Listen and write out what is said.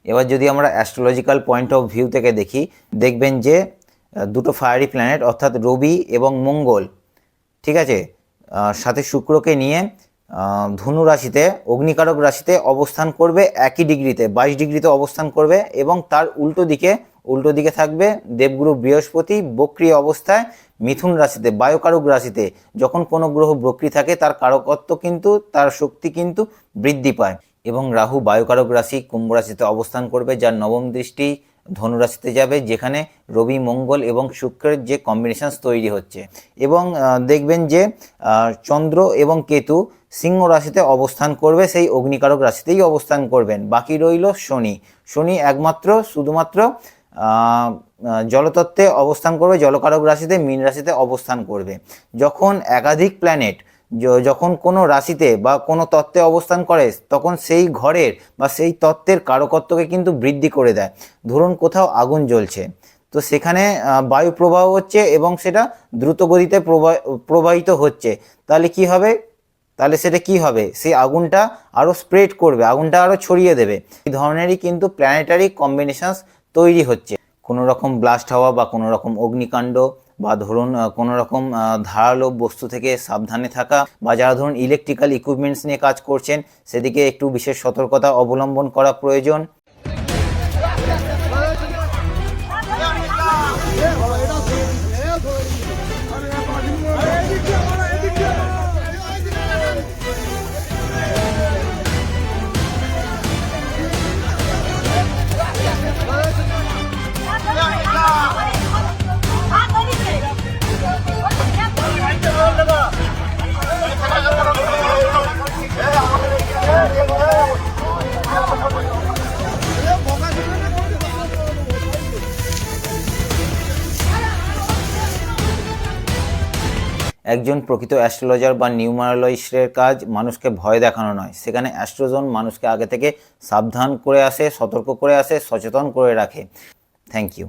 এবার যদি আমরা অ্যাস্ট্রোলজিক্যাল পয়েন্ট অফ ভিউ থেকে দেখি, দেখবেন যে দুটো ফায়ারি প্ল্যানেট অর্থাৎ রবি এবং মঙ্গল, ঠিক আছে, সাথে শুক্রকে নিয়ে ধনু রাশিতে, অগ্নিকারক রাশিতে অবস্থান করবে, একই ডিগ্রিতে 22 ডিগ্রিতে অবস্থান করবে। এবং তার উল্টো দিকে থাকবে দেবগুরু বৃহস্পতি বক্রী অবস্থায় মিথুন রাশিতে, বায়ুকারক রাশিতে। যখন কোনো গ্রহ বক্রী থাকে তার কারকত্ব কিন্তু, তার শক্তি কিন্তু বৃদ্ধি পায়। এবং রাহু বায়ুকারক রাশি কুম্ভ রাশিতে অবস্থান করবে, যার নবম দৃষ্টি ধনু রাশিতে যাবে, যেখানে রবি মঙ্গল এবং শুক্রের যে কম্বিনেশনস তৈরি হচ্ছে। এবং দেখবেন যে চন্দ্র এবং কেতু সিংহ রাশিতে অবস্থান করবে, সেই অগ্নিকারক রাশিতেই অবস্থান করবেন। বাকি রইল শনি শুধুমাত্র জলতত্ত্বে অবস্থান করবে, জলকারক রাশিতে মীন রাশিতে অবস্থান করবে। যখন একাধিক প্ল্যানেট যখন কোনো রাশিতে বা কোনো তত্ত্বে অবস্থান করে, তখন সেই ঘরের বা সেই তত্ত্বের কারকত্বকে কিন্তু বৃদ্ধি করে দেয়। ধরুন কোথাও আগুন জ্বলছে, তো সেখানে বায়ু প্রবাহ হচ্ছে এবং সেটা দ্রুত গতিতে প্রবাহিত হচ্ছে, তাহলে কি হবে? সেটা কি হবে? সেই আগুনটা আরও স্প্রেড করবে, আগুনটা আরও ছড়িয়ে দেবে। এই ধরনেরই কিন্তু প্ল্যানেটারি কম্বিনেশনস তৈরি হচ্ছে। কোনো রকম ব্লাস্ট হওয়া বা কোনো রকম অগ্নিকাণ্ড, বা ধরুন কোনো রকম ধারালো বস্তু থেকে সাবধানে থাকা, বা যারা ধরুন ইলেকট্রিক্যাল ইকুইপমেন্টস নিয়ে কাজ করছেন সেদিকে একটু বিশেষ সতর্কতা অবলম্বন করা প্রয়োজন। একজন প্রকৃত অ্যাস্ট্রোলজার বা নিউমারোলজিস্টের কাজ মানুষকে ভয় দেখানো নয়, সেখানে অ্যাস্ট্রোজন মানুষকে আগে থেকে সাবধান করে আসে, সতর্ক করে আসে, সচেতন করে রাখে। Thank you.